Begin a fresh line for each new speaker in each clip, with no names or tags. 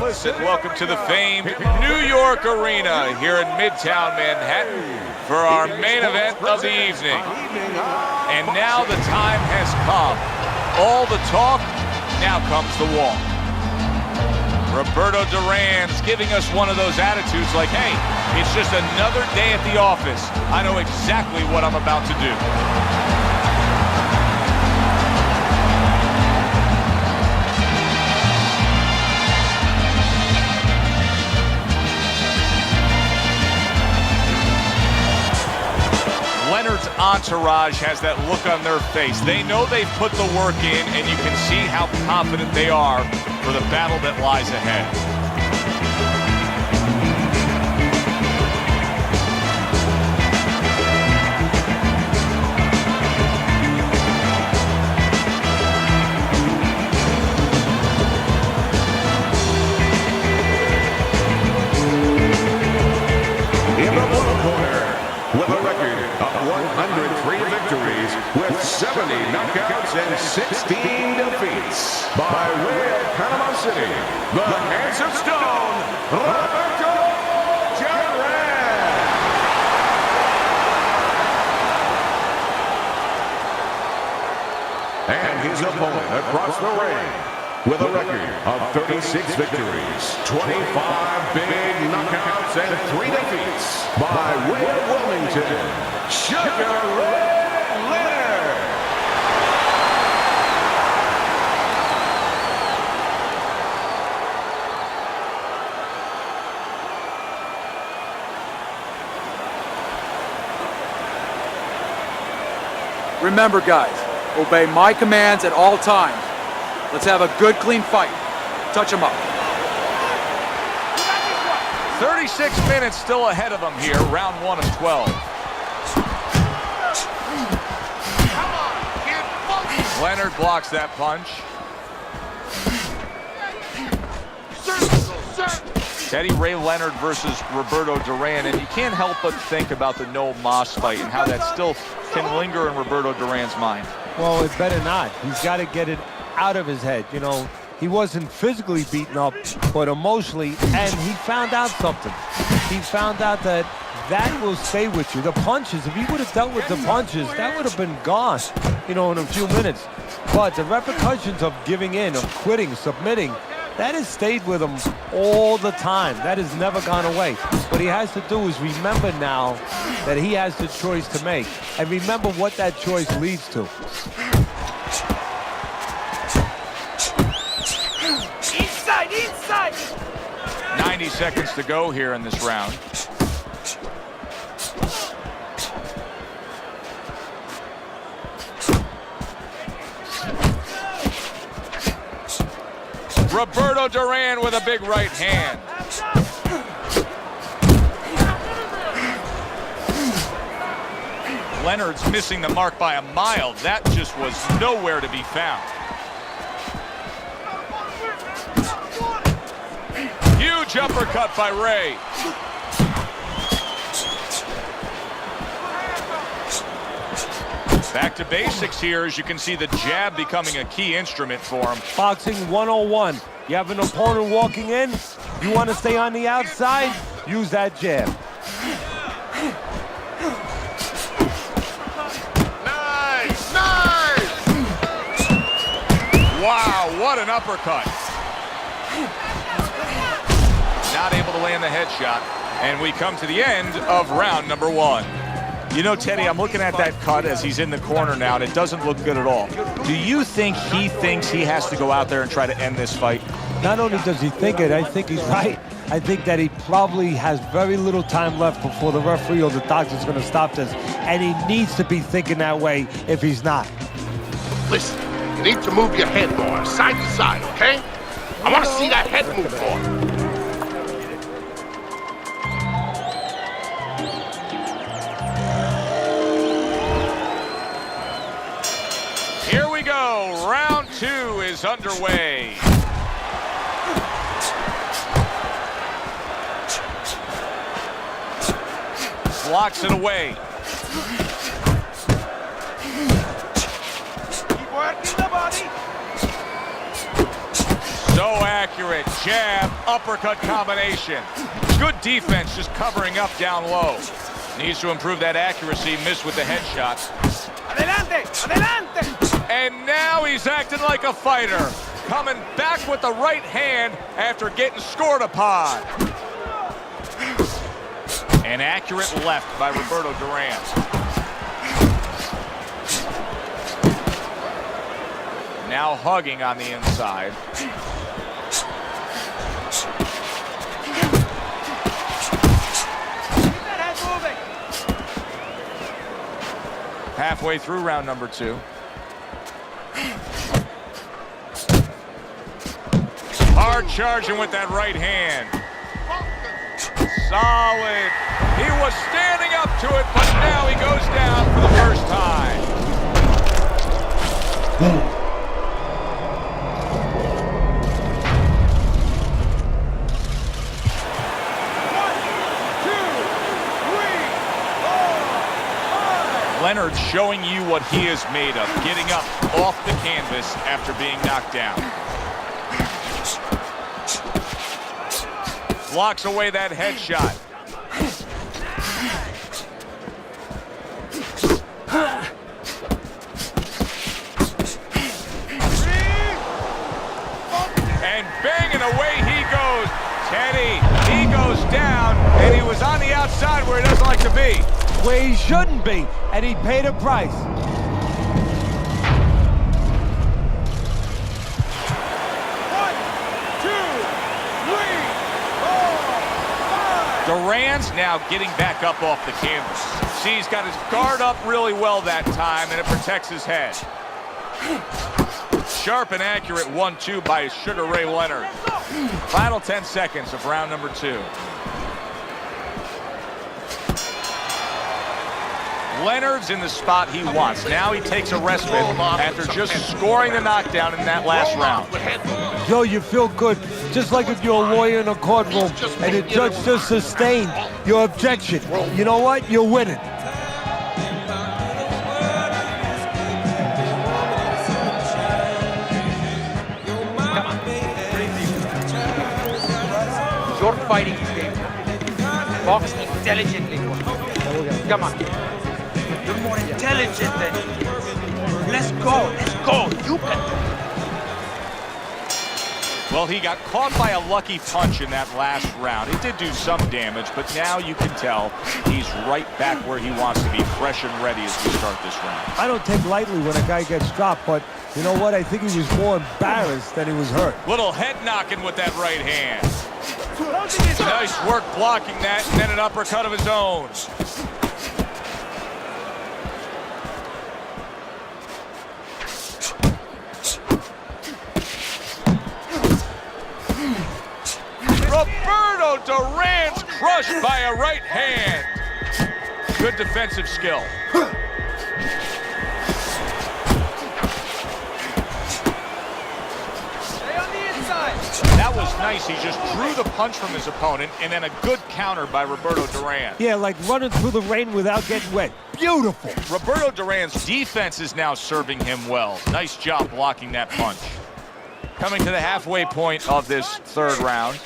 Minneapolis, and welcome to the famed New York Arena here in Midtown Manhattan for our main event of the evening. And now the time has come. All the talk, now comes the walk. Roberto Duran's giving us one of those attitudes like, hey, it's just another day at the office. I know exactly what I'm about to do. Leonard's entourage has that look on their face. They know they've put the work in, and you can see how confident they are for the battle that lies ahead.
In the blue corner, with a record of 103 victories, with 70 knockouts and 16 defeats, by way of Panama City, the handsome stone, Roberto Duran. And his opponent across the ring, with a record of 36 victories, 25 big knockouts, and 3 defeats, by way of Wilmington, Sugar Ray Leonard.
Remember, guys, obey my commands at all times. Let's have a good, clean fight. Touch him up.
36 minutes still ahead of them here, round 1 of 12. Leonard blocks that punch. Teddy Ray Leonard versus Roberto Duran, and you can't help but think about the Noel Moss fight and how that still can linger in Roberto Duran's mind.
Well, it better not. He's got to get it out of his head. You know, he wasn't physically beaten up, but emotionally, and he found out something. He found out that will stay with you. The punches, if he would have dealt with the punches, that would have been gone, you know, in a few minutes. But the repercussions of giving in, of quitting, submitting, that has stayed with him all the time. That has never gone away. What he has to do is remember now that he has the choice to make, and remember what that choice leads to.
90 seconds to go here in this round. Roberto Duran with a big right hand. Leonard's missing the mark by a mile. That just was nowhere to be found. Huge uppercut by Ray. Back to basics here, as you can see the jab becoming a key instrument for him.
Boxing 101. You have an opponent walking in, you want to stay on the outside, use that jab.
Nice! Nice! Wow, what an uppercut. Not able to land the headshot, and we come to the end of round number 1. You know, Teddy, I'm looking at that cut as he's in the corner now, and it doesn't look good at all. Do you think he thinks he has to go out there and try to end this fight?
Not only does he think it, I think he's right. I think that he probably has very little time left before the referee or the doctor's going to stop this, and he needs to be thinking that way if he's not.
Listen, you need to move your head more, side to side, okay? I want to see that head move more.
Here we go. Round 2 is underway. Blocks it away. So accurate. jab, uppercut combination. Good defense, just covering up down low. Needs to improve that accuracy, missed with the headshot.
Adelante! Adelante!
And now he's acting like a fighter. Coming back with the right hand after getting scored upon. An accurate left by Roberto Duran. Now hugging on the inside. Halfway through round number 2. Hard charging with that right hand. Solid. He was standing up to it, but now he goes down for the first time. Leonard showing you what he is made of, getting up off the canvas after being knocked down. Blocks away that headshot. And banging away he goes. Teddy, he goes down, and he was on the outside where he doesn't like to be.
Where he shouldn't be, and he paid a price.
Duran's now getting back up off the canvas. See, he's got his guard up really well that time, and it protects his head. Sharp and accurate 1-2 by Sugar Ray Leonard. Final 10 seconds of round number 2. Leonard's in the spot he wants. Now he takes a respite after just scoring the knockdown in that last round.
Yo, you feel good, just like if you're a lawyer in a courtroom and the judge just sustained your objection. You know what? You're winning.
You're fighting this game. Box intelligently. Come on. You're more intelligent than he is. Let's go. Let's go. You can do it.
Well, he got caught by a lucky punch in that last round. It did do some damage, but now you can tell he's right back where he wants to be, fresh and ready as we start this round.
I don't take lightly when a guy gets dropped, but you know what? I think he was more embarrassed than he was hurt.
Little head knocking with that right hand. Nice work blocking that, and then an uppercut of his own. Roberto Duran's crushed by a right hand. Good defensive skill.
Stay on the inside.
That was nice. He just drew the punch from his opponent, and then a good counter by Roberto Duran.
Yeah, like running through the rain without getting wet. Beautiful.
Roberto Duran's defense is now serving him well. Nice job blocking that punch. Coming to the halfway point of this third round.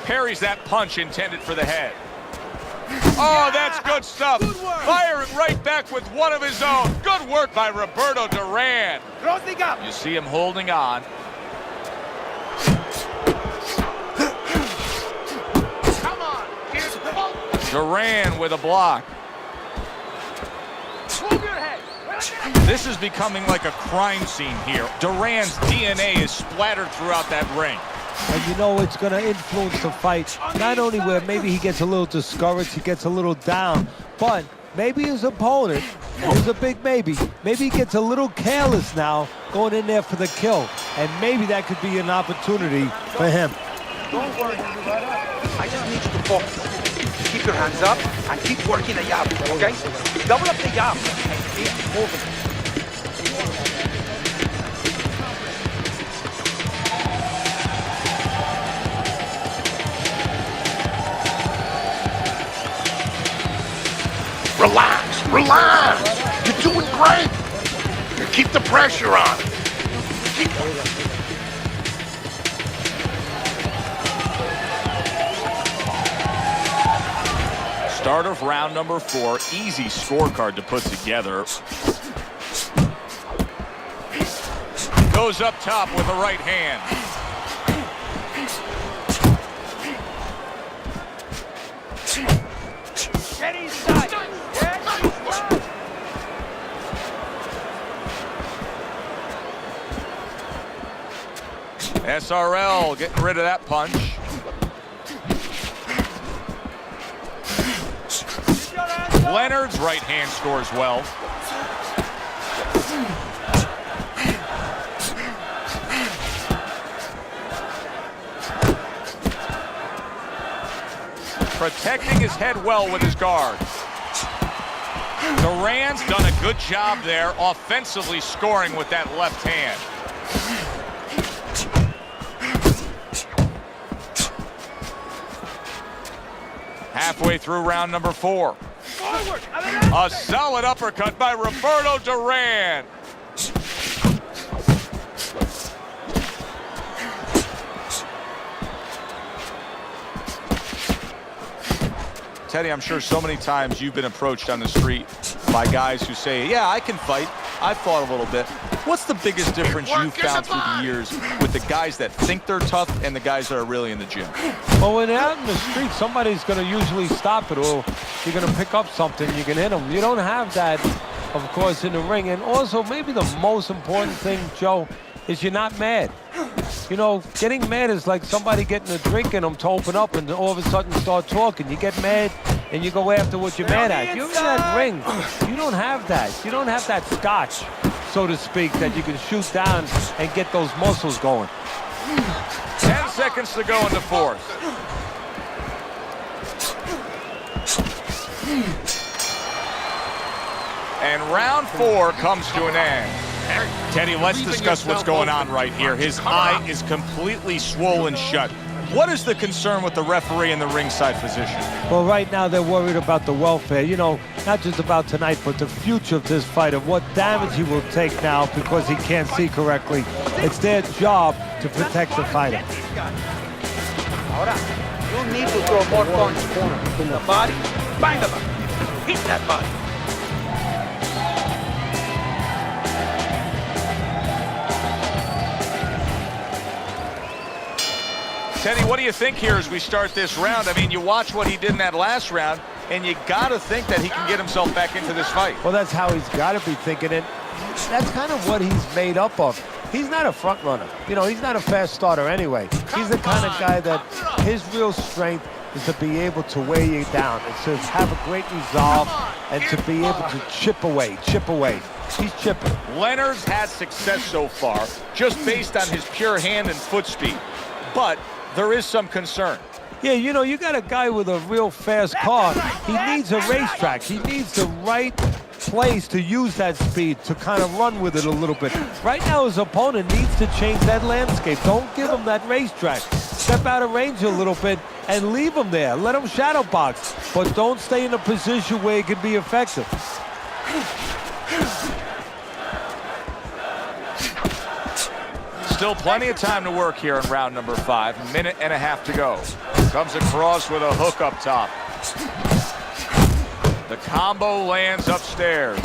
Parries that punch intended for the head. Oh, that's good stuff. Firing right back with one of his own. Good work by Roberto Duran.
Closing up.
You see him holding on.
Come on, here's the ball.
Duran with a block.
Move your head.
This is becoming like a crime scene here. Duran's DNA is splattered throughout that ring.
And you know it's going to influence the fight, not only where maybe he gets a little discouraged, he gets a little down, but maybe his opponent, and there's a big maybe he gets a little careless now going in there for the kill, and maybe that could be an opportunity for him.
Don't worry. I just need you to focus. Keep your hands up and keep working the jab, okay? Double up the jab and keep moving.
Relax, relax. You're doing great. Keep the pressure on. Keep...
Start of round number 4. Easy scorecard to put together. Goes up top with the right hand.
Get inside. Get inside.
SRL getting rid of that punch. Leonard's right hand scores well. Protecting his head well with his guard. Duran's done a good job there offensively scoring with that left hand. Halfway through round number 4.
Forward.
A solid uppercut by Roberto Duran. Teddy, I'm sure so many times you've been approached on the street by guys who say, yeah, I can fight. I've fought a little bit. What's the biggest difference you've found through the years with the guys that think they're tough and the guys that are really in the gym?
Well, when they're out in the street, somebody's going to usually stop it, or you're going to pick up something, you can hit them. You don't have that, of course, in the ring. And also, maybe the most important thing, Joe, is you're not mad. You know, getting mad is like somebody getting a drink in them to open up and all of a sudden start talking. You get mad and you go after what you're mad at. You're in that ring. You don't have that. You don't have that scotch, so to speak, that you can shoot down and get those muscles going.
10 seconds to go in the 4th. And round 4 comes to an end. Teddy, let's discuss what's going on right here. His eye is completely swollen shut. What is the concern with the referee in the ringside position?
Well, right now they're worried about the welfare. You know, not just about tonight, but the future of this fight and what damage he will take now because he can't see correctly. It's their job to protect the fighter.
Ahora, you need to throw more punches in the body. Bang the body. Hit that body.
Teddy, what do you think here as we start this round? I mean, you watch what he did in that last round, and you got to think that he can get himself back into this fight.
Well, that's how he's got to be thinking it. That's kind of what he's made up of. He's not a front runner. You know, he's not a fast starter anyway. He's the kind of guy that his real strength is to be able to wear you down and to have a great resolve and to be able to chip away. He's chipping.
Leonard's had success so far just based on his pure hand and foot speed. But there is some concern.
Yeah, you know, you got a guy with a real fast car. He needs a racetrack. He needs the right place to use that speed to kind of run with it a little bit. Right now, his opponent needs to change that landscape. Don't give him that racetrack. Step out of range a little bit and leave him there. Let him shadow box, but don't stay in a position where he can be effective.
Still plenty of time to work here in round number 5. Minute and a half to go. Comes across with a hook up top. The combo lands upstairs.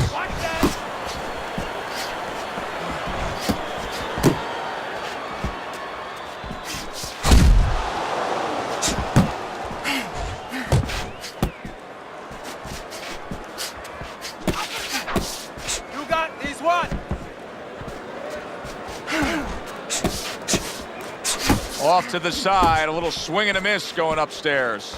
You got this one.
Off to the side, a little swing and a miss going upstairs.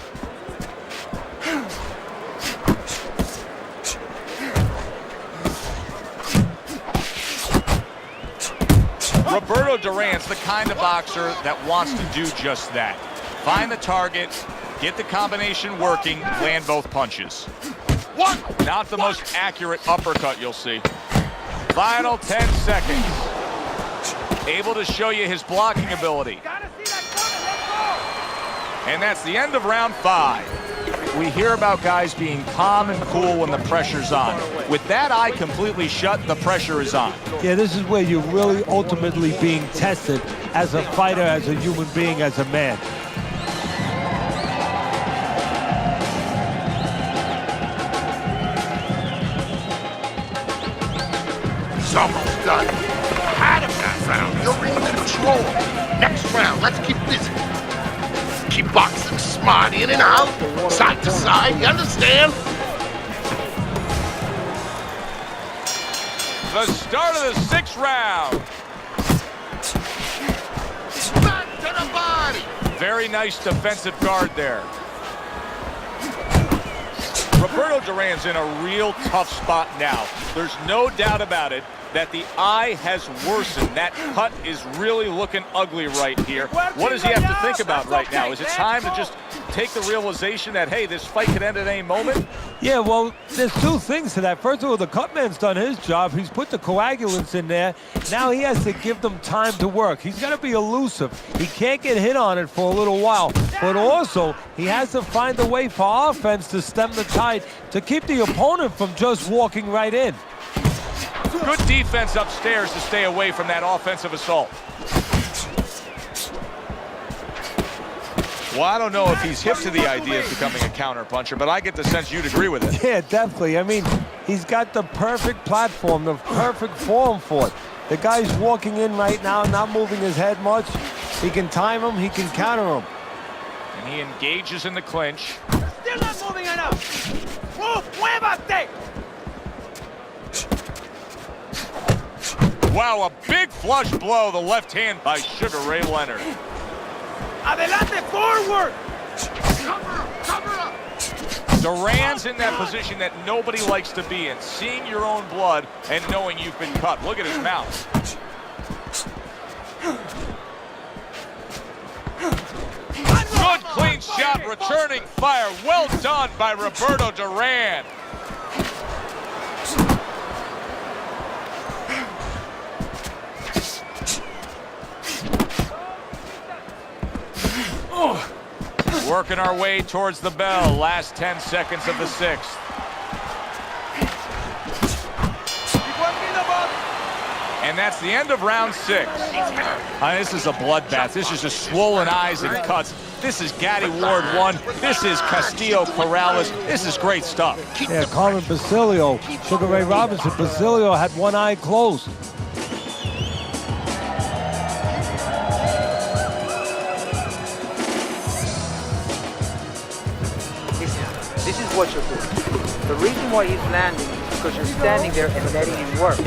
Roberto Duran's the kind of boxer that wants to do just that. Find the target, get the combination working, land both punches. Not the most accurate uppercut you'll see. Final 10 seconds. Able to show you his blocking ability.
Gotta see that corner. Let's go.
And that's the end of round 5. we hear about guys being calm and cool when the pressure's on. With that eye completely shut, the pressure is on.
Yeah, this is where you're really ultimately being tested as a fighter, as a human being, as a man.
It's almost done. Had him that round. You're in control. Next round, let's keep busy. Keep boxing smart in and out, side to side, you understand?
The start of the 6th round.
Back to the body.
Very nice defensive guard there. Roberto Duran's in a real tough spot now. There's no doubt about it that the eye has worsened. That cut is really looking ugly right here. What does he have to think about right now? Is it time to just take the realization that, hey, this fight could end at any moment?
Yeah, well, there's two things to that. First of all, the cutman's done his job. He's put the coagulants in there. Now he has to give them time to work. He's got to be elusive. He can't get hit on it for a little while. But also, he has to find a way for offense to stem the tide, to keep the opponent from just walking right in.
Good defense upstairs to stay away from that offensive assault. Well, I don't know if he's hip to the idea of becoming a counterpuncher, but I get the sense you'd agree with it.
Yeah, definitely. I mean, he's got the perfect platform, the perfect form for it. The guy's walking in right now, not moving his head much. He can time him, he can counter him.
And he engages in the clinch.
Still not moving enough. Move, muévate.
Wow, a big flush blow, the left hand by Sugar Ray Leonard.
Adelante, forward.
Cover up.
Duran's in that position that nobody likes to be in, seeing your own blood and knowing you've been cut. Look at his mouth. Good clean shot, returning fire. Well done by Roberto Duran. Working our way towards the bell. Last 10 seconds of the 6th. And that's the end of round 6. This is a bloodbath. This is just swollen eyes and cuts. This is Gaddy Ward 1. This is Castillo Corrales. This is great stuff.
Yeah, Carmen Basilio, Sugar Ray Robinson. Basilio had one eye closed.
This is what you're doing. The reason why he's landing is because you're standing there and letting him work.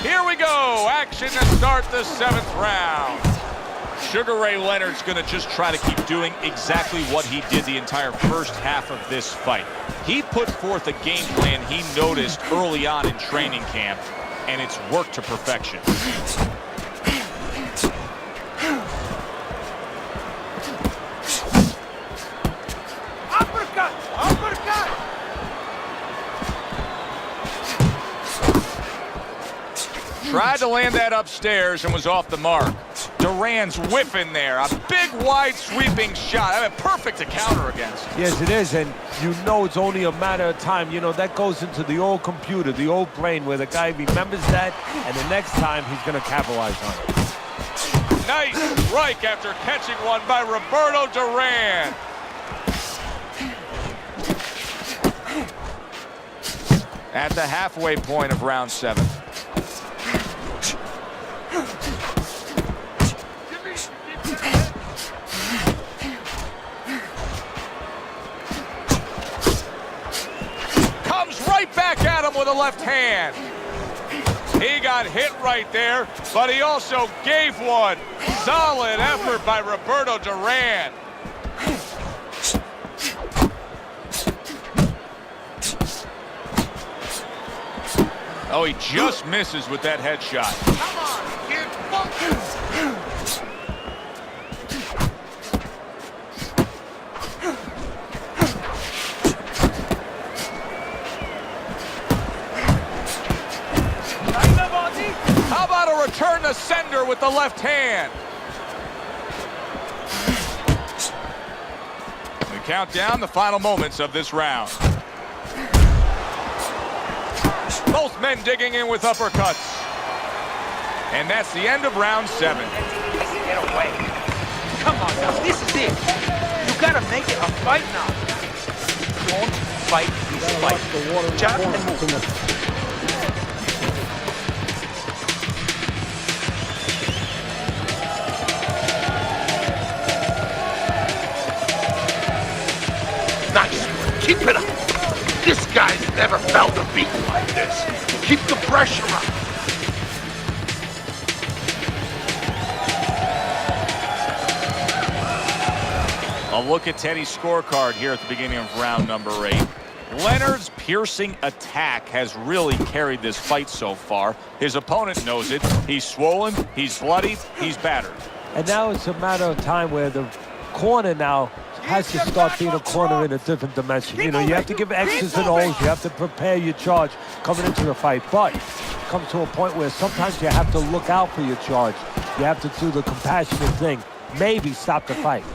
Here we go. Action to start the 7th round. Sugar Ray Leonard's going to just try to keep doing exactly what he did the entire first half of this fight. He put forth a game plan he noticed early on in training camp, and it's worked to perfection.
Uppercut! Uppercut!
Tried to land that upstairs and was off the mark. Duran's whiffing there. A big, wide, sweeping shot. I mean, perfect to counter against.
Yes, it is, and you know it's only a matter of time. You know, that goes into the old computer, the old brain, where the guy remembers that, and the next time he's going to capitalize on it.
Nice strike after catching one by Roberto Duran. At the halfway point of round 7. Right back at him with a left hand. He got hit right there, but he also gave one. Solid effort by Roberto Duran. Oh, he just misses with that headshot.
Come on, kid, focus.
How about got to return the sender with the left hand. We count down the final moments of this round. Both men digging in with uppercuts. And that's the end of round 7.
Get away. Come on now, this is it. You gotta make it a fight now. Don't fight this fight. Jab and move.
Nice. Keep it up. This guy's never felt a beat like this. Keep the pressure up.
A look at Teddy's scorecard here at the beginning of round number 8. Leonard's piercing attack has really carried this fight so far. His opponent knows it. He's swollen, he's bloodied, he's battered.
And now it's a matter of time where the corner now has to start being a corner in a different dimension. You know, you have to give X's and O's. You have to prepare your charge coming into the fight. But it comes to a point where sometimes you have to look out for your charge. You have to do the compassionate thing. Maybe stop the fight.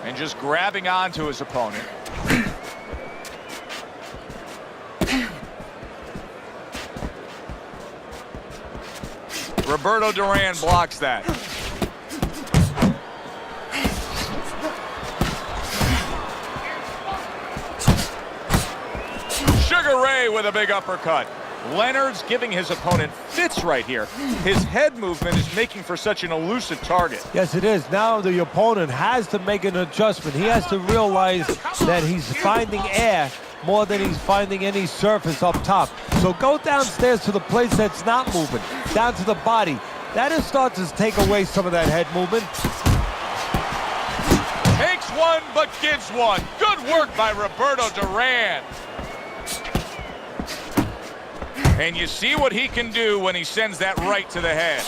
And just grabbing onto his opponent. Roberto Duran blocks that. Sugar Ray with a big uppercut. Leonard's giving his opponent fits right here. His head movement is making for such an elusive target.
Yes, it is. Now the opponent has to make an adjustment. He has to realize that he's finding air more than he's finding any surface up top. So go downstairs to the place that's not moving, down to the body. That'll start to take away some of that head movement.
Takes one, but gives one. Good work by Roberto Duran. And you see what he can do when he sends that right to the head.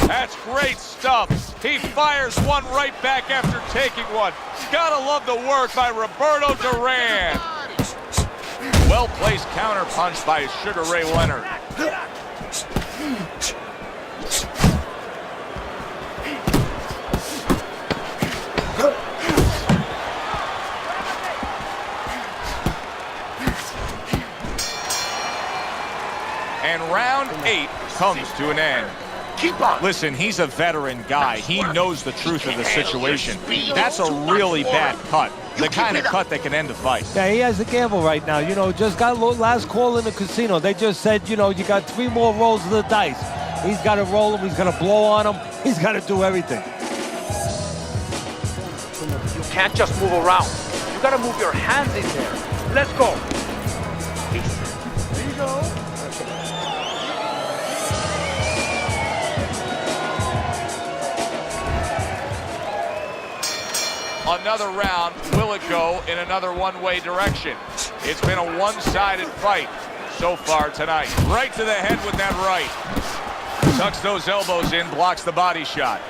That's great stuff. He fires one right back after taking one. Gotta love the work by Roberto Duran. Well-placed counter punch by Sugar Ray Leonard. And round 8 comes to an end.
Keep on.
Listen, he's a veteran guy. He knows the truth of the situation. That's a really bad cut. The kind of cut that can end a fight.
Yeah, he has a gamble right now. You know, just got last call in the casino. They just said, you know, you got 3 more rolls of the dice. He's got to roll them. He's got to blow on them. He's got to do everything.
You can't just move around. You gotta move your hands in there. Let's go. There you go.
Another round, will it go in another one-way direction? It's been a one-sided fight so far tonight. Right to the head with that right. Tucks those elbows in, blocks the body shot.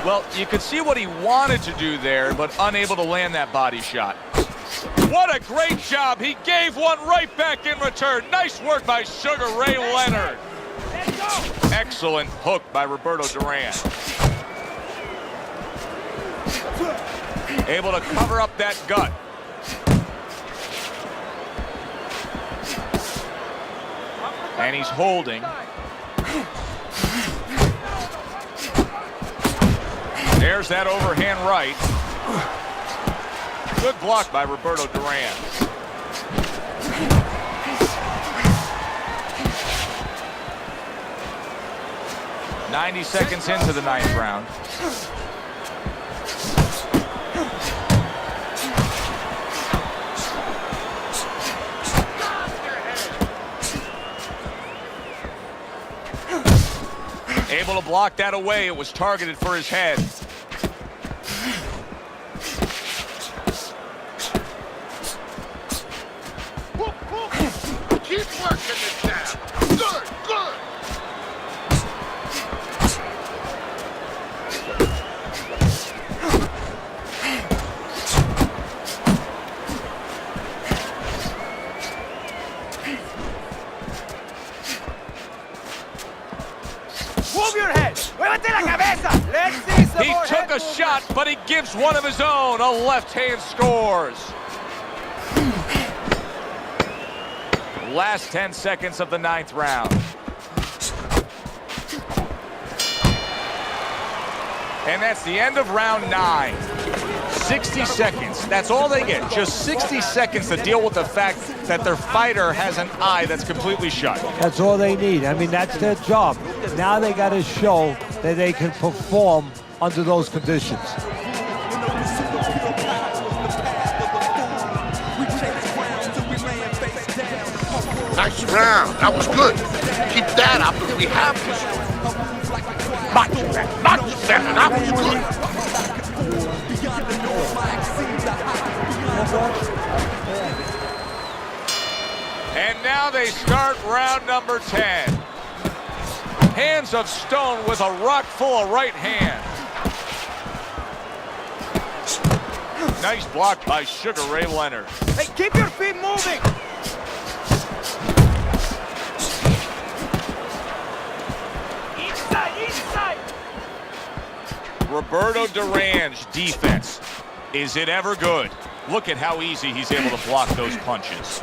Well, you could see what he wanted to do there, but unable to land that body shot. What a great job. He gave one right back in return. Nice work by Sugar Ray Leonard. Excellent hook by Roberto Duran. Able to cover up that gut. And he's holding. There's that overhand right. Good block by Roberto Duran. "90 seconds into the 9th round. Able to block that away. It was targeted for his head.
Keep working it down. Good, good.
Move your head. Muévete la cabeza. Let's see some
He
more
took
head
a
movement.
shot, but he gives one of his own. A left hand scores. Last 10 seconds of the 9th round. And that's the end of round 9. 60 seconds. That's all they get. Just 60 seconds to deal with the fact that their fighter has an eye that's completely shut.
That's all they need. I mean, that's their job. Now they got to show that they can perform under those conditions.
Nice round. That was good. Keep that up if we have to. Much better. That was good.
And now they start round number 10. Hands of stone with a rock full of right hand. Nice block by Sugar Ray Leonard.
Hey, keep your feet moving. Inside.
Roberto Duran's defense. Is it ever good? Look at how easy he's able to block those punches.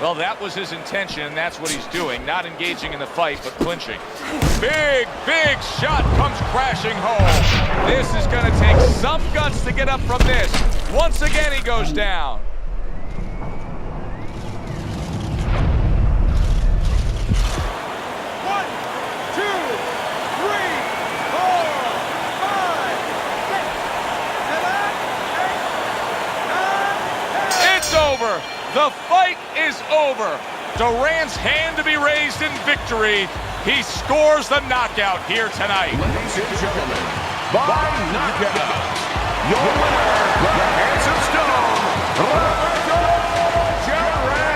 Well, that was his intention, and that's what he's doing. Not engaging in the fight, but clinching. Big shot comes crashing home. This is going to take some guts to get up from this. Once again, he goes down. It's over. The fight is over. Duran's hand to be raised in victory. He scores the knockout here tonight.
Ladies and gentlemen, by knockout, your winner, the Hands of Stone, Roberto Duran.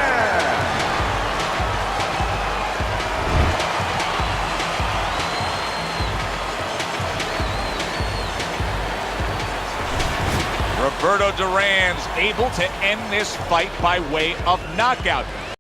Roberto Duran's able to end this fight by way of knockout.